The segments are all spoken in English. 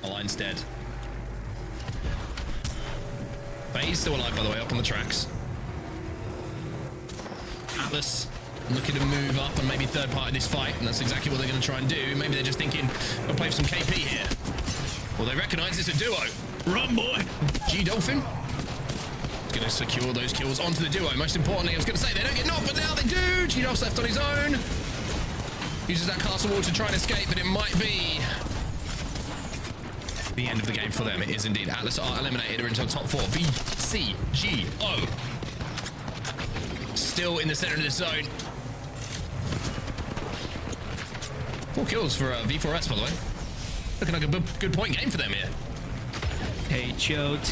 Line's dead. FaZe still alive, by the way, up on the tracks. Atlas looking to move up and maybe third party this fight, and that's exactly what they're going to try and do. Maybe they're just thinking, we'll play for some KP here. Well, they recognize it's a duo. Run, boy. G-Dolphin. Going to secure those kills onto the duo. Most importantly, I was going to say they don't get knocked, but now they do. G-Dolph's left on his own. Uses that castle wall to try and escape, but it might be the end of the game for them. It is indeed. Atlas are eliminated. Are into the top 4. V, C, G, O. Still in the center of the zone. 4 kills for V4S, by the way. Looking like a good point game for them here. HOTVCGO.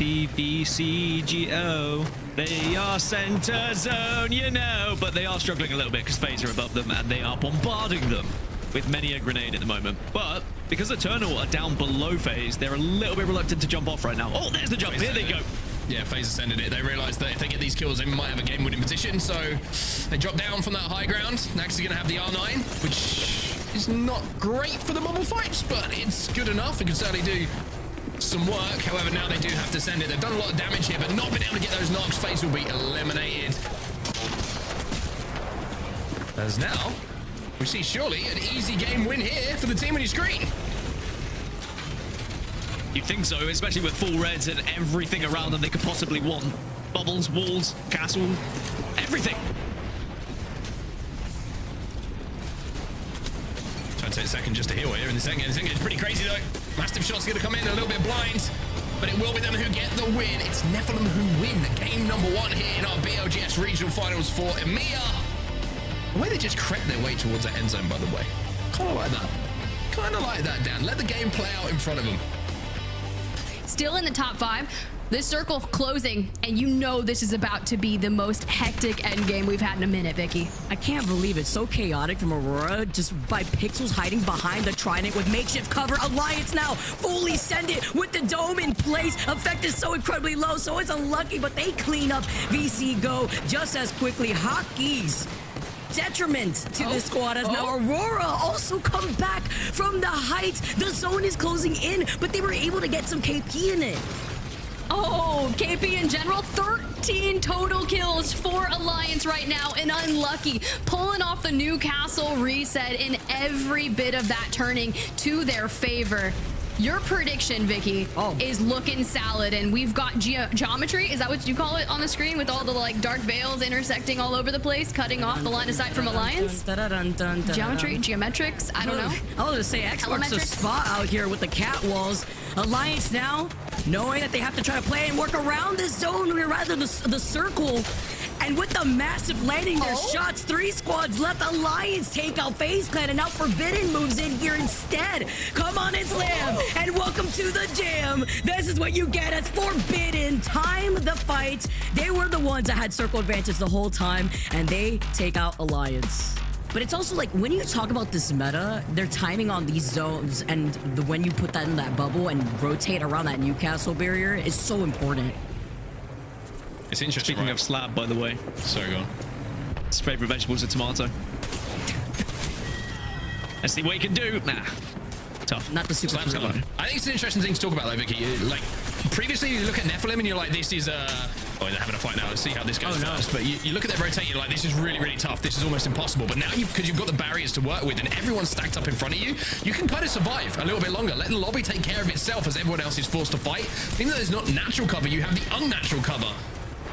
They are center zone, you know, but they are struggling a little bit because FaZe are above them and they are bombarding them with many a grenade at the moment. But because Eternal are down below FaZe, they're a little bit reluctant to jump off right now. Oh, there's the jump. Here they go. Yeah, FaZe ascended it. They realized that if they get these kills, they might have a game-winning position. So they drop down from that high ground. Next, they're going to have the R9, which is not great for the mobile fights, but it's good enough. It can certainly do some work. However, now they do have to send it. They've done a lot of damage here, but not been able to get those knocks. FaZe will be eliminated. As now, we see surely an easy game win here for the team on your screen. You think so, especially with full reds and everything around them they could possibly want. Bubbles, walls, castle, everything. Trying to take a second just to heal here in the second game. The second game is pretty crazy though. Massive shots going to come in a little bit blind, but it will be them who get the win. It's Nephilim who win game number 1 here in our BLGS Regional Finals for EMEA. The way they just crept their way towards that end zone, by the way. Kind of like that. Kind of like that, Dan. Let the game play out in front of them. Still in the top 5. This circle closing, and you know this is about to be the most hectic end game we've had in a minute, Vicky. I can't believe it. So chaotic from Aurora, just by Pixels hiding behind the Trident with makeshift cover. Alliance now fully send it with the dome in place. Effect is so incredibly low, so it's unlucky, but they clean up VC Go just as quickly. Hockey's detriment to the squad as now Aurora also come back from the heights. The zone is closing in, but they were able to get some KP in it. Oh, KP in general, 13 total kills for Alliance right now, and unlucky. Pulling off the Newcastle reset in every bit of that turning to their favor. Your prediction, Vicky, is looking salad, and we've got geometry. Is that what you call it on the screen, with all the like dark veils intersecting all over the place, cutting off the line of sight from Alliance? Geometry, geometrics, I don't know. I was gonna say X marks the spot out here with the cat walls. Alliance now knowing that they have to try to play and work around this zone, or rather the circle. And with the massive landing, their shots, 3 squads left. Alliance take out FaZe Clan, and now Forbidden moves in here instead. Come on and slam, and welcome to the jam. This is what you get as Forbidden time the fight. They were the ones that had circle advantage the whole time, and they take out Alliance. But it's also like, when you talk about this meta, their timing on these zones and when you put that in that bubble and rotate around that Newcastle barrier is so important. It's interesting. Speaking of slab, by the way. Sorry, go on. His favorite vegetable is a tomato. Let's see what you can do. Nah. Tough. Not the super I think it's an interesting thing to talk about, though, Vicky. Like, previously, you look at Nephilim and you're like, this is oh, they're having a fight now. Let's see how this goes first. But you look at their rotate, you're like, this is really, really tough. This is almost impossible. But now, because you've got the barriers to work with and everyone's stacked up in front of you, you can kind of survive a little bit longer. Let the lobby take care of itself as everyone else is forced to fight. Even though there's not natural cover, you have the unnatural cover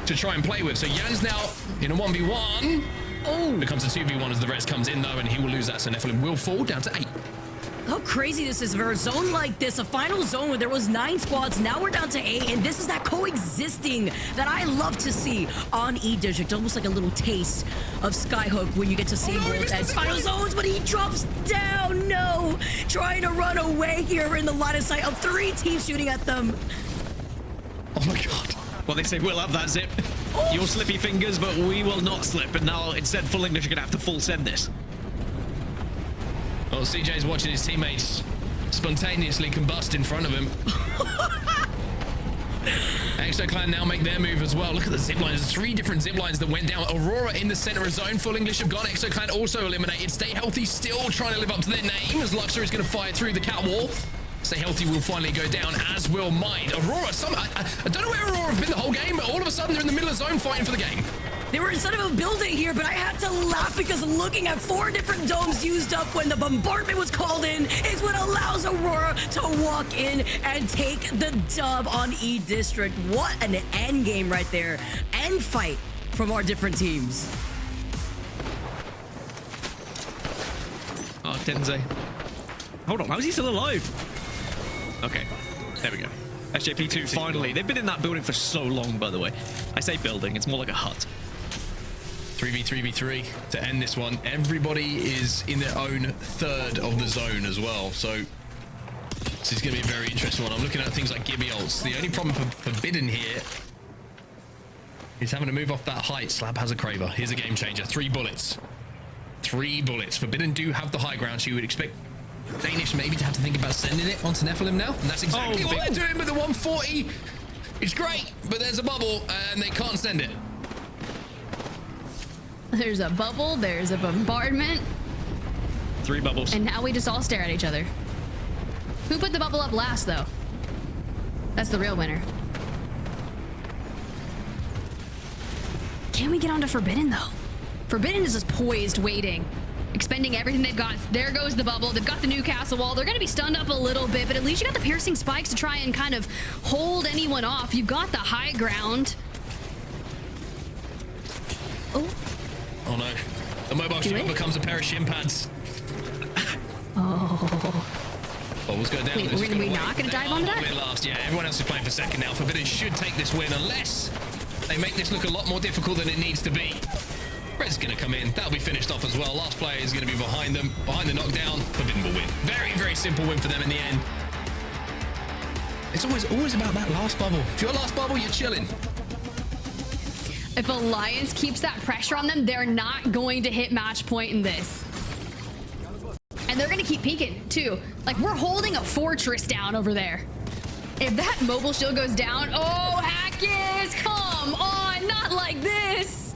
to try and play with. So Jan's now in a 1v1. Oh, becomes a 2v1 as the rest comes in, though, and he will lose that. So Nephilim will fall down to 8. How crazy this is for a zone like this, a final zone where there was 9 squads, now we're down to 8, and this is that coexisting that I love to see on E-District, almost like a little taste of Skyhook when you get to see both as final zones, but he drops down, no! Trying to run away here in the line of sight of 3 teams shooting at them. Oh my god. Well, they say we'll have that zip. Your slippy fingers, but we will not slip. And now, instead, full English are going to have to full send this. Well, CJ's watching his teammates spontaneously combust in front of him. ExoClan now make their move as well. Look at the zip lines. There's 3 different zip lines that went down. Aurora in the center of zone. Full English have gone. ExoClan also eliminated. Stay Healthy still trying to live up to their name as Luxor is going to fire through the cat wall. stay healthy will finally go down, as will mine. Aurora, I don't know where Aurora have been the whole game, but all of a sudden they're in the middle of the zone fighting for the game. They were inside of a building here, but I had to laugh because looking at 4 different domes used up when the bombardment was called in is what allows Aurora to walk in and take the dub on E District. What an end game right there. End fight from our different teams. Oh, Denze. Hold on, how is he still alive? Okay, there we go. SJP2, finally. They've been in that building for so long, by the way. I say building, it's more like a hut. 3v3v3 to end this one. Everybody is in their own third of the zone as well, so this is going to be a very interesting one. I'm looking at things like Gibby ults. The only problem for Forbidden here is having to move off that height. Slab has a Craver. Here's a game changer. 3 bullets. 3 bullets. Forbidden do have the high ground, so you would expect Danish maybe to have to think about sending it onto Nephilim now, and that's exactly what they're doing with the 140. It's great, but there's a bubble, and they can't send it. There's a bubble, there's a bombardment. 3 bubbles. And now we just all stare at each other. Who put the bubble up last, though? That's the real winner. Can we get onto Forbidden, though? Forbidden is just poised, waiting, expending everything they've got. There goes the bubble. They've got the new castle wall. They're going to be stunned up a little bit, but at least you got the piercing spikes to try and kind of hold anyone off. You've got the high ground. Oh no. The mobile shield becomes a pair of shin pads. Bubbles go down. Wait, were we not going to dive onto that? Last. Yeah, everyone else is playing for second now. Forbidden should take this win unless they make this look a lot more difficult than it needs to be. Red's going to come in. That'll be finished off as well. Last player is going to be behind them. Behind the knockdown, Forbidden will win. Very, very simple win for them in the end. It's always about that last bubble. If you're last bubble, you're chilling. If Alliance keeps that pressure on them, they're not going to hit match point in this. And they're going to keep peeking, too. Like, we're holding a fortress down over there. If that mobile shield goes down, oh, Hackis, come on, not like this.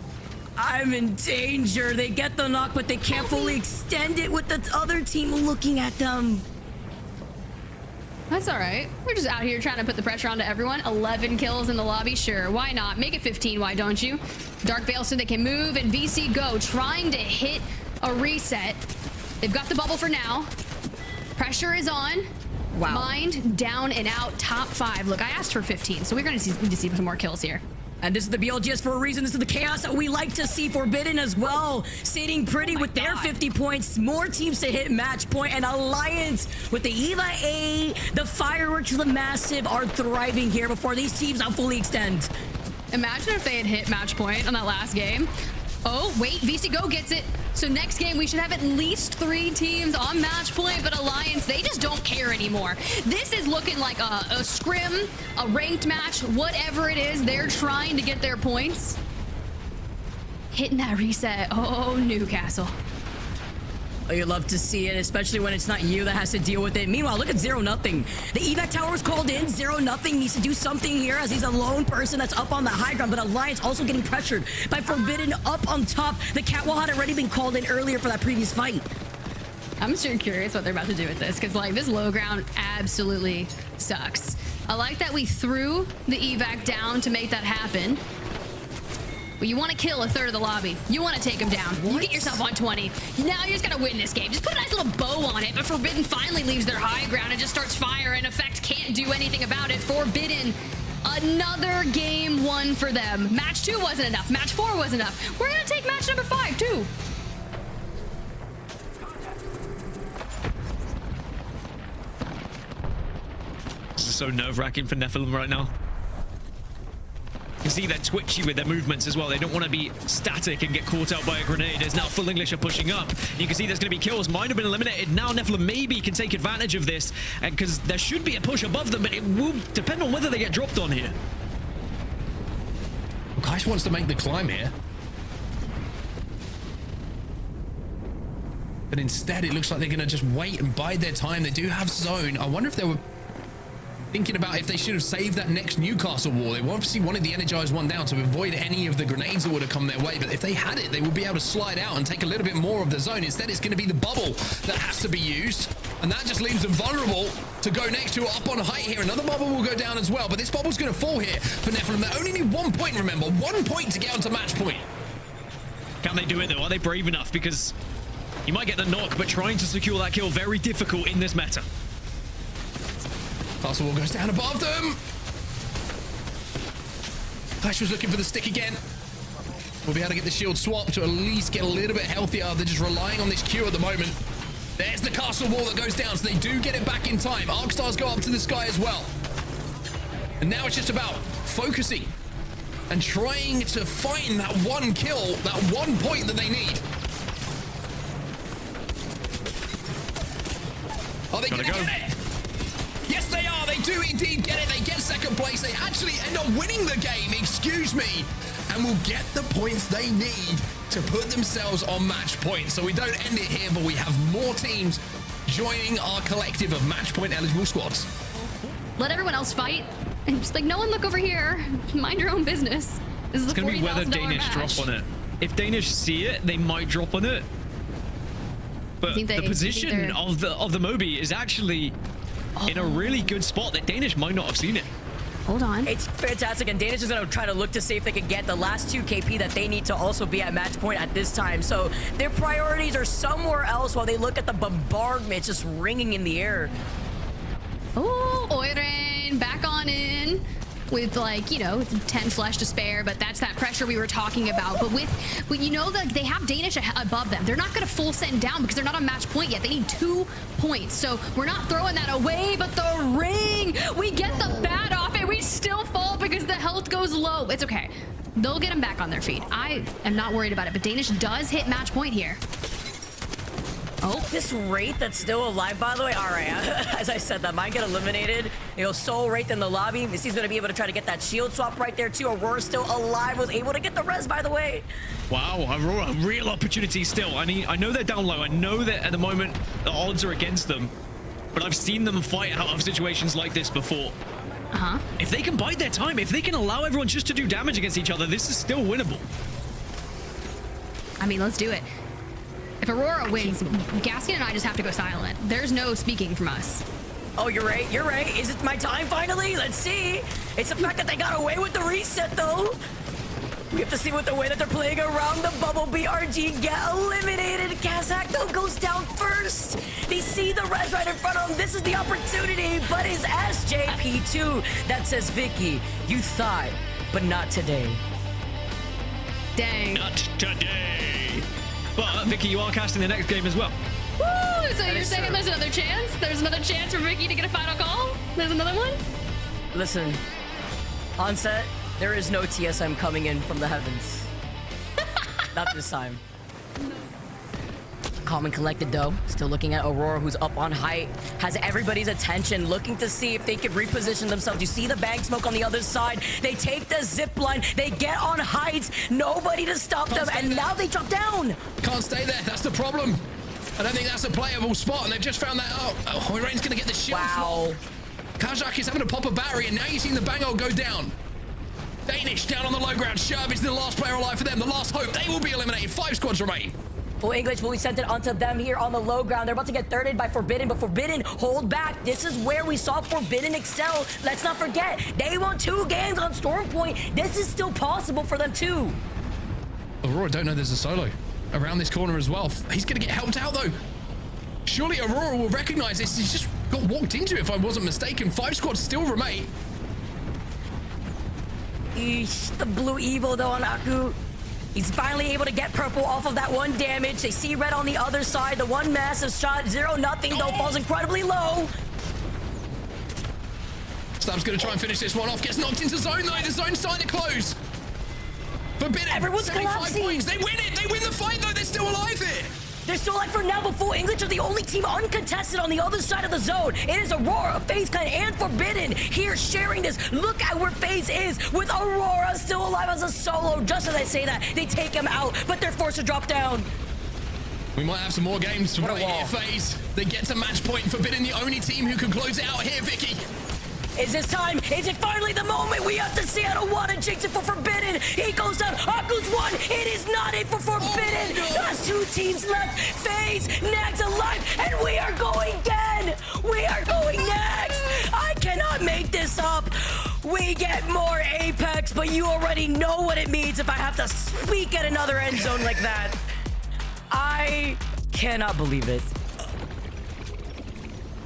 I'm in danger. They get the knock, but they can't fully extend it with the other team looking at them. That's all right. We're just out here trying to put the pressure onto everyone. 11 kills in the lobby. Sure, why not? Make it 15, why don't you? Dark Veil so they can move, and VC Go trying to hit a reset. They've got the bubble for now. Pressure is on. Wow. Mind down and out, top 5. Look, I asked for 15, so we're going to need to see some more kills here. And this is the BLGS for a reason. This is the chaos that we like to see. Forbidden as well, sitting pretty with their 50 points. More teams to hit match point, and Alliance with the EVA A, the fireworks, the massive are thriving here before these teams now fully extend. Imagine if they had hit match point on that last game. Oh, wait, VC Go gets it. So next game, we should have at least 3 teams on match point, but Alliance, they just don't care anymore. This is looking like a scrim, a ranked match, whatever it is. They're trying to get their points. Hitting that reset. Oh, Newcastle. Oh, you love to see it, especially when it's not you that has to deal with it. Meanwhile, look at 0-0. The evac tower is called in. 0-0 needs to do something here as he's a lone person that's up on the high ground, but Alliance also getting pressured by Forbidden up on top. The catwall had already been called in earlier for that previous fight. I'm sure curious what they're about to do with this, because like this low ground absolutely sucks. I like that we threw the evac down to make that happen. But you want to kill a third of the lobby. You want to take them down. What? You get yourself on 20. Now you just got to win this game. Just put a nice little bow on it. But Forbidden finally leaves their high ground and just starts firing. Effect can't do anything about it. Forbidden, another game 1 for them. Match 2 wasn't enough. Match 4 wasn't enough. We're going to take match number 5 too. This is so nerve-wracking for Nephilim right now. You can see they're twitchy with their movements as well. They don't want to be static and get caught out by a grenade as now Full English are pushing up. You can see there's going to be kills. Mine have been eliminated. Now Nephilim maybe can take advantage of this, and because there should be a push above them, but it will depend on whether they get dropped on here. Well, Kaish wants to make the climb here. But instead, it looks like they're going to just wait and bide their time. They do have zone. I wonder if they were thinking about if they should have saved that next Newcastle wall. They obviously wanted the energized one down to avoid any of the grenades that would have come their way, but if they had it, they would be able to slide out and take a little bit more of the zone. Instead, it's going to be the bubble that has to be used. And that just leaves them vulnerable to go next to up on height here. Another bubble will go down as well, but this bubble's going to fall here for Nephilim. They only need 1 point, remember. 1 point to get onto match point. Can they do it, though? Are they brave enough? Because you might get the knock, but trying to secure that kill, very difficult in this meta. Castle wall goes down above them. Flash was looking for the stick again. We'll be able to get the shield swapped to at least get a little bit healthier. They're just relying on this Q at the moment. There's the castle wall that goes down, so they do get it back in time. Arc stars go up to the sky as well. And now it's just about focusing and trying to find that one kill, that 1 point that they need. Are they going to get it? Yes, they are. They do indeed get it. They get second place. They actually end up winning the game, excuse me, and will get the points they need to put themselves on match point. So we don't end it here, but we have more teams joining our collective of match point eligible squads. Let everyone else fight. And just like, no one look over here. Mind your own business. This is It's going to be whether Danish match. drop on it. If Danish see it, they might drop on it. But the position of the Moby is actually in a really good spot that Danish might not have seen it. Hold on. It's fantastic, and Danish is going to try to look to see if they can get the last 2 KP that they need to also be at match point at this time. So their priorities are somewhere else while they look at the bombardment just ringing in the air. Oh, Oiren back on in with, like, you know, 10 flesh to spare, but that's that pressure we were talking about. But with you know, they have Danish above them. They're not going to full send down because they're not on match point yet. They need 2 points. So we're not throwing that away, but the ring, we get the bat off and we still fall because the health goes low. It's okay. They'll get them back on their feet. I am not worried about it, but Danish does hit match point here. Oh, this Wraith that's still alive, by the way. All right, as I said, that might get eliminated. You know, Soul Wraith in the lobby. Missy's going to be able to try to get that shield swap right there, too. Aurora still alive, was able to get the res, by the way. Wow, Aurora, real opportunity still. I know they're down low. I know that at the moment the odds are against them, but I've seen them fight out of situations like this before. If they can bide their time, if they can allow everyone just to do damage against each other, this is still winnable. I mean, let's do it. If Aurora wins, Gaskin and I just have to go silent. There's no speaking from us. Oh, you're right. You're right. Is it my time finally? Let's see. It's the fact that they got away with the reset, though. We have to see what the way that they're playing around the bubble. BRG get eliminated. Kazakh, though, goes down first. They see the res right in front of them. This is the opportunity, but it's SJP2 that says, Vicky, you thought, but not today. Dang. Not today. But, Vicky, you are casting the next game as well. Woo! So you're saying there's another chance? There's another chance for Vicky to get a final call? There's another one? Listen, on set, there is no TSM coming in from the heavens. Not this time. Calm and collected, though. Still looking at Aurora, who's up on height. Has everybody's attention, looking to see if they can reposition themselves. You see the bang smoke on the other side. They take the zip line. They get on heights. Nobody to stop them, and now they drop down. Can't stay there. That's the problem. I don't think that's a playable spot, and they've just found that out. Oh, Oiren's going to get the shield. Wow. Kazakh is having to pop a battery, and now you've seen the bang go down. Danish down on the low ground. Sherb is the last player alive for them. The last hope. They will be eliminated. 5 squads remain. Full English will be sent it onto them here on the low ground. They're about to get thirded by Forbidden, but Forbidden hold back. This is where we saw Forbidden excel. Let's not forget, they won 2 games on Storm Point. This is still possible for them too. Aurora don't know there's a solo around this corner as well. He's going to get helped out though. Surely Aurora will recognize this. He's just got walked into it, if I wasn't mistaken. 5 squads still remain. Eesh, the blue evil though on Aku. He's finally able to get purple off of that 1 damage. They see red on the other side. The 1 massive shot, 0-0 though, falls incredibly low. Stab's going to try and finish this one off. Gets knocked into zone though. The zone's starting to close. Forbidden. Everyone's 75 collapsing. points. They win it. They win the fight though. They're still alive here. They're still alive for now, but Full English are the only team uncontested on the other side of the zone. It is Aurora, FaZe Clan, and Forbidden here sharing this. Look at where FaZe is with Aurora still alive as a solo. Just as I say that, they take him out, but they're forced to drop down. We might have some more games to play wall. here, FaZe. They get to match point. Forbidden, the only team who can close it out here, Vicky. Is this time? Is it finally the moment? We have to see. I don't want to jinx it for Forbidden. He goes down. Aku's 1. It is not it for Forbidden. Oh, no. There's 2 teams left. FaZe, Nags alive, and we are going dead. We get more Apex, but you already know what it means if I have to speak at another end zone like that. I cannot believe it.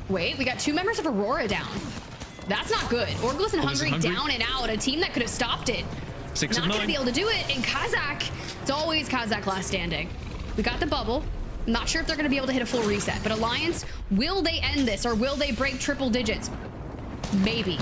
Wait, we got 2 members of Aurora down. That's not good. Orgless and Hungry down and out. A team that could have stopped it. 6 of 9. Not gonna be able to do it. And Kazakh, it's always Kazakh last standing. We got the bubble. I'm not sure if they're gonna be able to hit a full reset, but Alliance, will they end this or will they break triple digits? Maybe.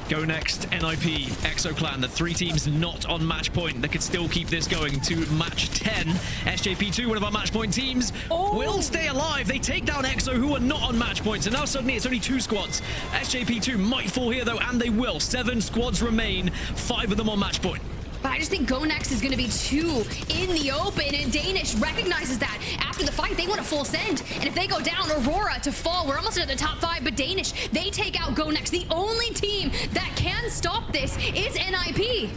Go next, NIP, ExoClan, the 3 teams not on match point that could still keep this going to match 10. SJP2, one of our match point teams, will stay alive. They take down Exo, who are not on match point, so now suddenly it's only 2 squads. SJP2 might fall here though, and they will. 7 squads remain, 5 of them on match point. But I just think Go Next is going to be 2 in the open, and Danish recognizes that. After the fight, they want a full send, and if they go down, Aurora to fall. We're almost at the top 5, but Danish, they take out Go Next. The only team that can stop this is NIP.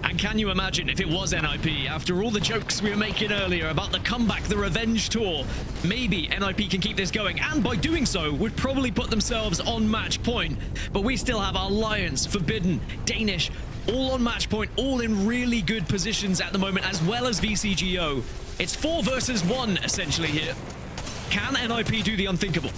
And can you imagine if it was NIP, after all the jokes we were making earlier about the comeback, the revenge tour, maybe NIP can keep this going, and by doing so, would probably put themselves on match point. But we still have Alliance, Forbidden, Danish, all on match point, all in really good positions at the moment, as well as VCGO. It's 4 versus 1, essentially, here. Can NIP do the unthinkable?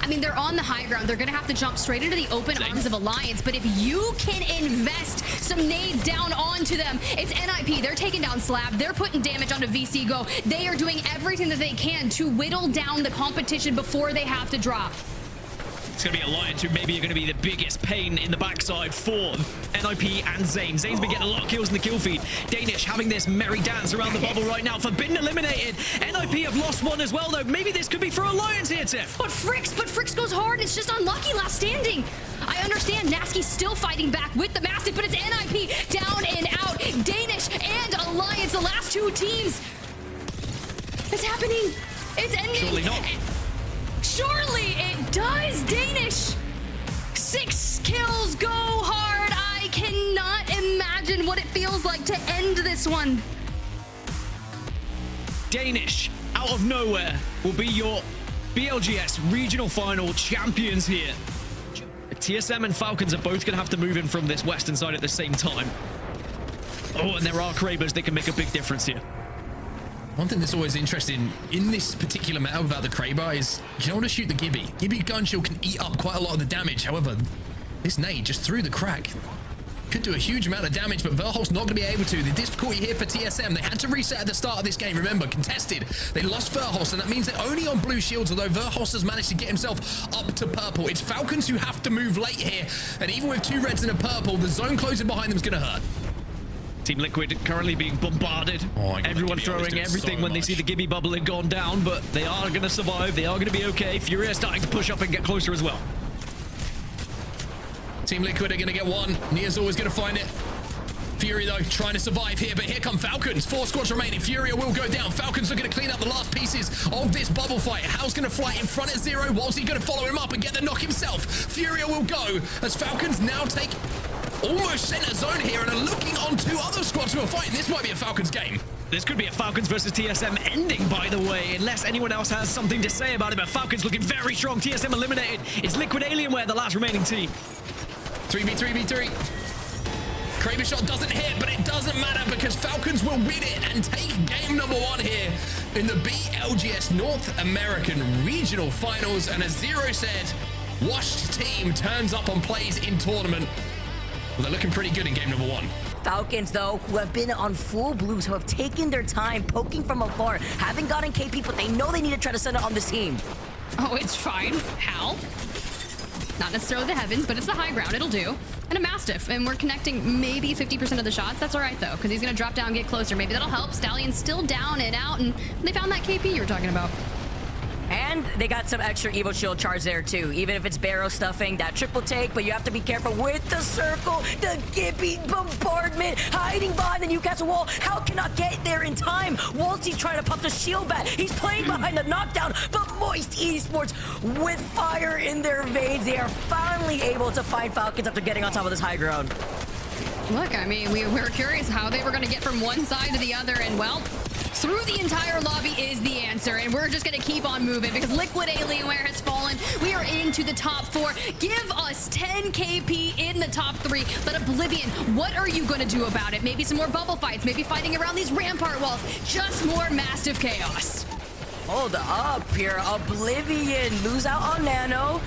I mean, they're on the high ground. They're going to have to jump straight into the open arms of Alliance. But if you can invest some nades down onto them, it's NIP. They're taking down Slab. They're putting damage onto VCGO. They are doing everything that they can to whittle down the competition before they have to drop. It's going to be Alliance who maybe are going to be the biggest pain in the backside for NIP and Zane. Zane's been getting a lot of kills in the kill feed. Danish having this merry dance around the bubble right now. Forbidden eliminated. NIP have lost 1 as well, though. Maybe this could be for Alliance here, Tiff. But Fricks goes hard. It's just unlucky last standing. I understand Nasky's still fighting back with the Mastiff, but it's NIP down and out. Danish and Alliance, the last 2 teams. It's happening. It's ending. Surely not. Surely it does, Danish. 6 kills, go hard. I cannot imagine what it feels like to end this one. Danish, out of nowhere, will be your BLGS Regional Final champions here. TSM and Falcons are both going to have to move in from this western side at the same time. Oh, and there are Krabers that can make a big difference here. One thing that's always interesting in this particular meta about the Kraber is you don't want to shoot the Gibby. Gibby gun shield can eat up quite a lot of the damage. However, this nade just through the crack could do a huge amount of damage, but Verholt's not going to be able to. The difficulty here for TSM, they had to reset at the start of this game. Remember, contested. They lost Verholst, and that means they're only on blue shields, although Verholst has managed to get himself up to purple. It's Falcons who have to move late here, and even with 2 reds and a purple, the zone closing behind them is going to hurt. Team Liquid currently being bombarded. Everyone throwing everything so when they see the Gibby bubble had gone down, but they are going to survive. They are going to be okay. Furia starting to push up and get closer as well. Team Liquid are going to get 1. Nia's always going to find it. Fury, though, trying to survive here, but here come Falcons. 4 squads remaining. Furia will go down. Falcons are going to clean up the last pieces of this bubble fight. How's going to fly in front of Zero? Was he going to follow him up and get the knock himself? Furia will go as Falcons now take almost center zone here and are looking on 2 other squads who are fighting. This might be a Falcons game. This could be a Falcons versus TSM ending, by the way, unless anyone else has something to say about it. But Falcons looking very strong. TSM eliminated. It's Liquid Alienware, the last remaining team. 3v3v3. Kraber shot doesn't hit, but it doesn't matter because Falcons will win it and take game number 1 here in the BLGS North American Regional Finals. And as Zero said, washed team turns up on plays in tournament. Well, they're looking pretty good in game number 1. Falcons, though, who have been on full blues, who have taken their time, poking from afar, haven't gotten KP, but they know they need to try to send it on this team. Oh, it's fine. How? Not necessarily the heavens, but it's the high ground. It'll do. And a Mastiff, and we're connecting maybe 50% of the shots. That's all right, though, because he's going to drop down, get closer. Maybe that'll help. Stallion's still down and out, and they found that KP you were talking about. And they got some extra Evo Shield charge there, too. Even if it's barrel stuffing, that triple take, but you have to be careful with the circle, the Gibby bombardment, hiding behind the Newcastle wall. How cannot get there in time? Waltzy's trying to pop the shield back. He's playing behind the knockdown, but Moist Esports, with fire in their veins, they are finally able to find Falcons after getting on top of this high ground. Look, I mean, we were curious how they were going to get from one side to the other, and well, through the entire lobby is the answer, and we're just gonna keep on moving because Liquid Alienware has fallen. We are into the top 4. Give us 10 KP in the top 3, but Oblivion, what are you gonna do about it? Maybe some more bubble fights, maybe fighting around these rampart walls, just more massive chaos. Hold up here, Oblivion lose out on Nano.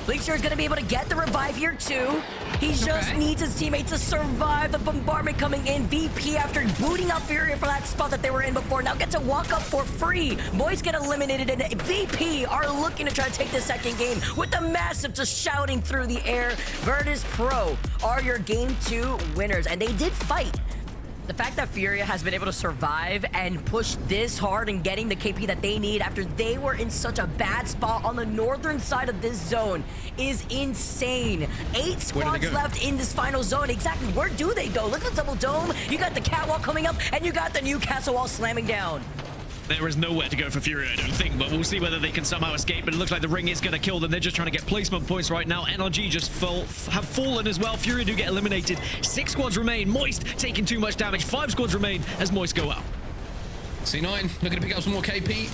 Bleacher is going to be able to get the revive here too. He just needs his teammates to survive the bombardment coming in. VP, after booting out Furia for that spot that they were in before, now gets to walk up for free. Boys get eliminated, and VP are looking to try to take the second game with the massive just shouting through the air. Virtus Pro are your game 2 winners, and they did fight. The fact that Furia has been able to survive and push this hard and getting the KP that they need after they were in such a bad spot on the northern side of this zone is insane. 8 squads left in this final zone. Exactly, where do they go? Look at the double dome. You got the catwalk coming up, and you got the new castle wall slamming down. There is nowhere to go for Furia, I don't think, but we'll see whether they can somehow escape. But it looks like the ring is going to kill them. They're just trying to get placement points right now. NRG just have fallen as well. Furia do get eliminated. 6 squads remain. Moist taking too much damage. 5 squads remain as Moist go out. C9 looking to pick up some more KP.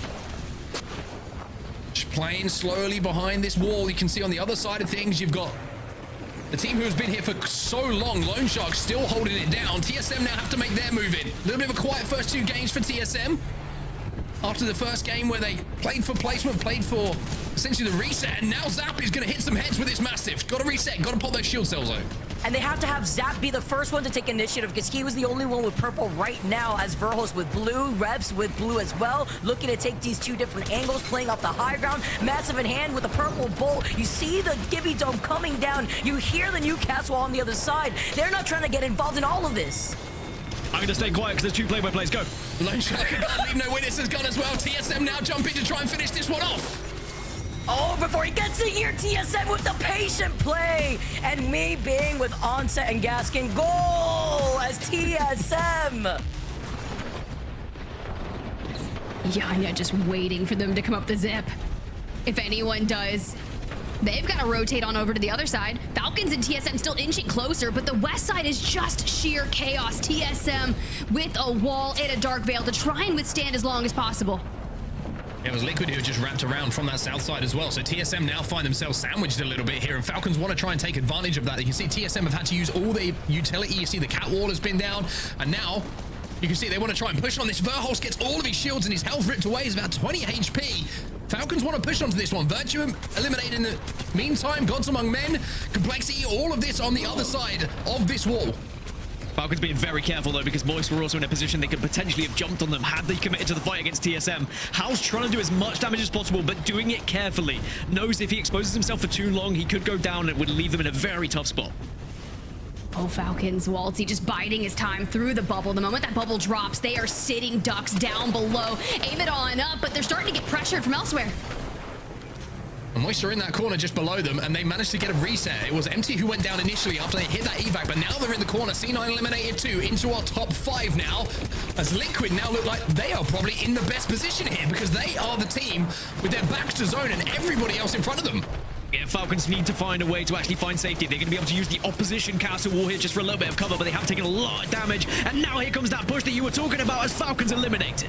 Just playing slowly behind this wall. You can see on the other side of things, you've got the team who has been here for so long, Lone Shark, still holding it down. TSM now have to make their move in. A little bit of a quiet first 2 games for TSM. After the first game where they played for placement, played for essentially the reset, and now Zap is going to hit some heads with this Mastiff. Got to reset, got to pop those shield cells out. And they have to have Zap be the first one to take initiative because he was the only one with purple right now, as Verhos with blue, Reps with blue as well, looking to take these 2 different angles, playing off the high ground. Massive in hand with a purple bolt. You see the Gibby Dome coming down. You hear the new castle on the other side. They're not trying to get involved in all of this. I'm going to stay quiet because there's 2 play-by-plays. Go. Lone Shark can't leave no witness has gone as well. TSM now jumping to try and finish this one off. Oh, before he gets it here, TSM with the patient play. And me being with Onset and Gaskin. Goal as TSM. Yanya just waiting for them to come up the zip. If anyone does, they've got to rotate on over to the other side. Falcons and TSM still inching closer, but the west side is just sheer chaos. TSM with a wall and a dark veil to try and withstand as long as possible. It was Liquid who just wrapped around from that south side as well. So TSM now find themselves sandwiched a little bit here, and Falcons want to try and take advantage of that. You can see TSM have had to use all their utility. You see the cat wall has been down, and now you can see they want to try and push on this. Verhulst gets all of his shields and his health ripped away. He's about 20 HP. Falcons want to push onto this one. Virtue eliminated in the meantime. Gods Among Men. Complexity, all of this on the other side of this wall. Falcons being very careful though, because Moist were also in a position they could potentially have jumped on them had they committed to the fight against TSM. Hal's trying to do as much damage as possible, but doing it carefully. Knows if he exposes himself for too long, he could go down and it would leave them in a very tough spot. Oh, Falcons, Waltzy just biding his time through the bubble. The moment that bubble drops, they are sitting ducks down below. Aim it on up, but they're starting to get pressured from elsewhere. And Moist are in that corner just below them, and they managed to get a reset. It was Empty who went down initially after they hit that evac, but now they're in the corner. C9 eliminated 2 into our top 5 now, as Liquid now look like they are probably in the best position here because they are the team with their backs to zone and everybody else in front of them. Yeah, Falcons need to find a way to actually find safety. They're going to be able to use the opposition castle wall here just for a little bit of cover, but they have taken a lot of damage. And now here comes that push that you were talking about as Falcons eliminated.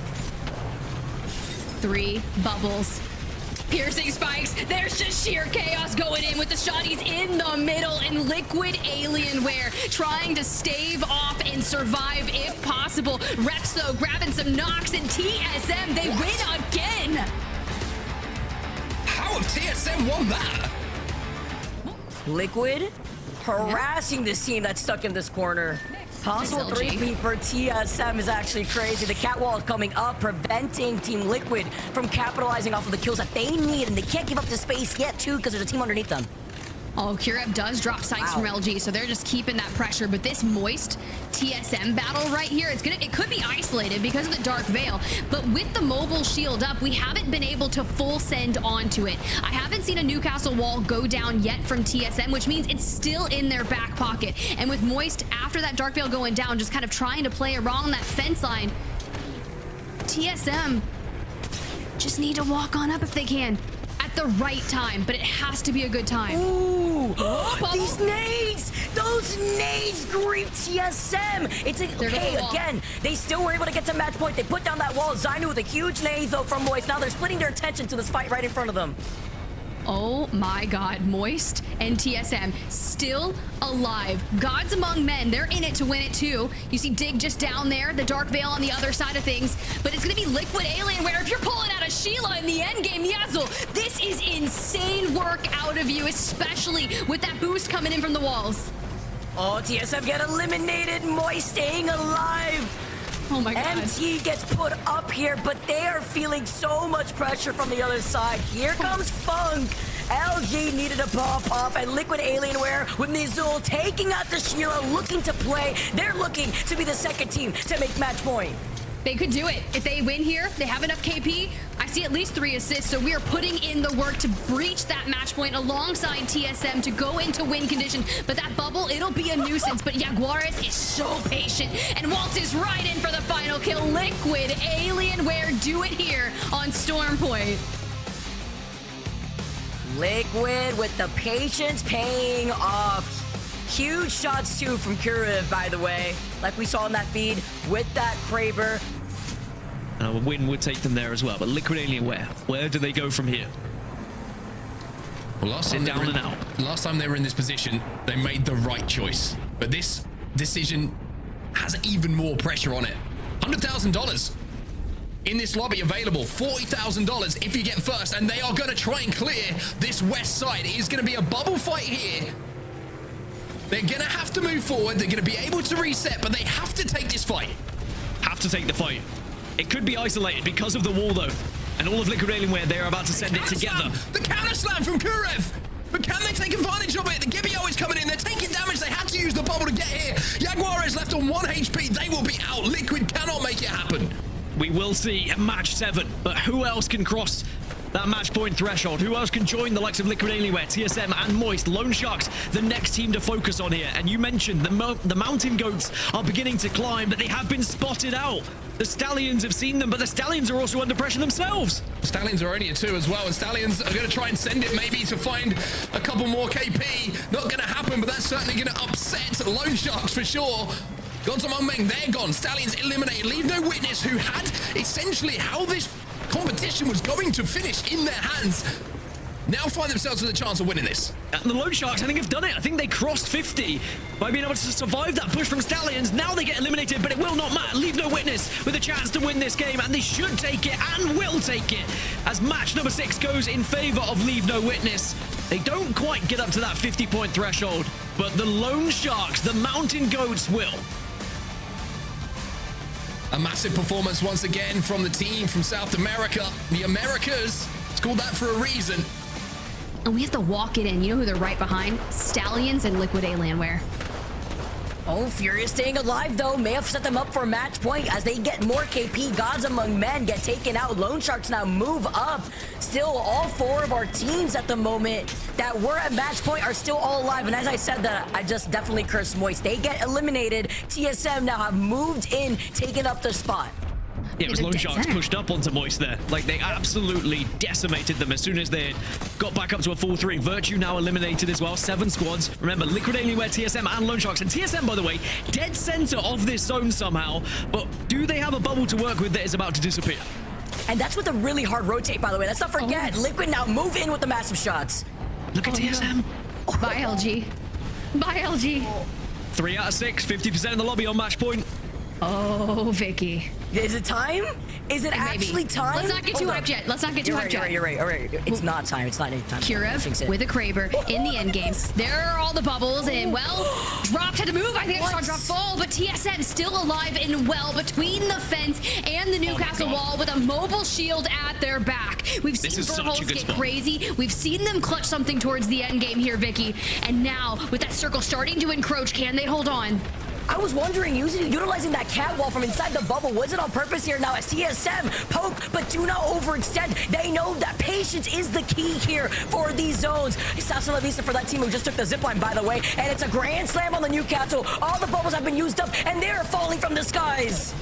3 bubbles. Piercing spikes. There's just sheer chaos going in with the shotties in the middle, and Liquid Alienware trying to stave off and survive if possible. Reps though grabbing some knocks, and TSM, they win again. How have TSM won that? Liquid harassing this team that's stuck in this corner. Possible 3P for TSM is actually crazy. The catwall is coming up, preventing Team Liquid from capitalizing off of the kills that they need, and they can't give up the space yet too because there's a team underneath them. Oh, Kurev does drop sights from LG, so they're just keeping that pressure. But this Moist TSM battle right here, it could be isolated because of the Dark Veil. But with the mobile shield up, we haven't been able to full send onto it. I haven't seen a Newcastle wall go down yet from TSM, which means it's still in their back pocket. And with Moist, after that Dark Veil going down, just kind of trying to play around that fence line, TSM just need to walk on up if they can. At at the right time, but it has to be a good time. Ooh, Bubble. these nades! Those nades grief TSM! It's okay, again, they still were able to get to match point. They put down that wall. Zainu with a huge nade, though, from Moist. Now they're splitting their attention to this fight right in front of them. Oh my god, Moist and TSM still alive. Gods among men, they're in it to win it too. You see Dig just down there, the Dark Veil on the other side of things, but it's gonna be Liquid Alienware. If you're pulling out a Sheila in the end game, Yazzle, this is insane work out of you, especially with that boost coming in from the walls. Oh, TSM get eliminated, Moist staying alive. Oh my god. MT gets put up here, but they are feeling so much pressure from the other side. Here comes Funk. LG needed a pop off, and Liquid Alienware with Nizul taking out the Sheila, looking to play. They're looking to be the second team to make match point. They could do it. If they win here, they have enough KP. I see at least 3 assists, so we are putting in the work to breach that match point alongside TSM to go into win condition. But that bubble, it'll be a nuisance. But Jaguares is so patient and waltzes right in for the final kill. Liquid Alienware do it here on Storm Point. Liquid with the patience paying off. Huge shots too from Kuriv, by the way, like we saw in that feed with that Kraber. A win would take them there as well, but Liquid Alienware, where do they go from here? Well, last time they were in this position, they made the right choice. But this decision has even more pressure on it. $100,000 in this lobby available, $40,000 if you get first, and they are going to try and clear this west side. It is going to be a bubble fight here. They're going to have to move forward. They're going to be able to reset, but they have to take this fight. Have to take the fight. It could be isolated because of the wall, though. And all of Liquid Alienware, they're about to send it together. The counter slam from Kuriv. But can they take advantage of it? The Gibio is coming in. They're taking damage. They had to use the bubble to get here. Jaguar is left on 1 HP. They will be out. Liquid cannot make it happen. We will see match 7, but who else can cross that match point threshold? Who else can join the likes of Liquid Alienware, TSM, and Moist? Lone Sharks, the next team to focus on here. And you mentioned the Mountain Goats are beginning to climb, but they have been spotted out. The Stallions have seen them, but the Stallions are also under pressure themselves. Stallions are only a 2 as well, and Stallions are going to try and send it maybe to find a couple more KP. Not going to happen, but that's certainly going to upset Lone Sharks for sure. Gods among men, they're gone. Stallions eliminated. Leave no witness, who had essentially how this competition was going to finish in their hands. Now find themselves with a chance of winning this. And the Lone Sharks, I think, have done it. I think they crossed 50 by being able to survive that push from Stallions. Now they get eliminated, but it will not matter. Leave no witness with a chance to win this game, and they should take it and will take it as match number 6 goes in favor of Leave No Witness. They don't quite get up to that 50-point threshold, but the Lone Sharks, the Mountain Goats, will. A massive performance once again from the team from South America. The Americas. It's called that for a reason. And we have to walk it in. You know who they're right behind? Stallions and Liquid Alienware. Oh, Furia staying alive, though. May have set them up for a match point as they get more KP. Gods among men get taken out. Lone Sharks now move up. Still, all 4 of our teams at the moment that were at match point are still all alive. And as I said that, I just definitely cursed Moist. They get eliminated. TSM now have moved in, taken up the spot. Yeah, it was Lone Sharks pushed up onto Moist there. Like, they absolutely decimated them as soon as they got back up to a full 3. Virtue now eliminated as well. 7 squads. Remember, Liquid Alienware, TSM, and Lone Sharks. And TSM, by the way, dead center of this zone somehow. But do they have a bubble to work with that is about to disappear? And that's with a really hard rotate, by the way. Let's not forget. Liquid now move in with the massive shots. Look at TSM. No. Bye, LG. Bye, LG. 3 out of 6, 50% in the lobby on match point. Oh, Vicky. Is it time? Is it actually time? Let's not get too hyped yet. Let's not get too hyped yet. You're right. All right. It's not time. It's not any time. Kuriv with a Kraber in the end game. There are all the bubbles, and well, dropped had to move. I think I saw drop fall, but TSM still alive and well between the fence and the Newcastle wall with a mobile shield at their back. We've seen Burholz get crazy. We've seen them clutch something towards the end game here, Vicky. And now with that circle starting to encroach, can they hold on? I was wondering, utilizing that cat wall from inside the bubble, was it on purpose here now as TSM poke, but do not overextend. They know that patience is the key here for these zones. Sasa La Vista for that team who just took the zipline, by the way, and it's a grand slam on the Newcastle. All the bubbles have been used up, and they're falling from the skies.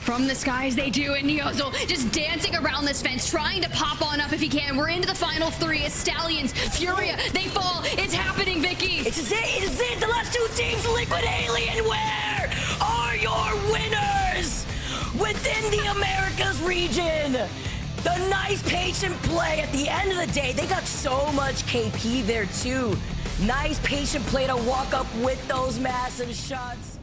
From the skies they do, and Neozil just dancing around this fence, trying to pop on up if he can. We're into the final 3. It's Stallions, Furia, they fall. It's happening, Vicky. It's it. The last 2 teams, Liquid Alien, where are your winners within the Americas region? The nice patient play at the end of the day. They got so much KP there too. Nice patient play to walk up with those massive shots.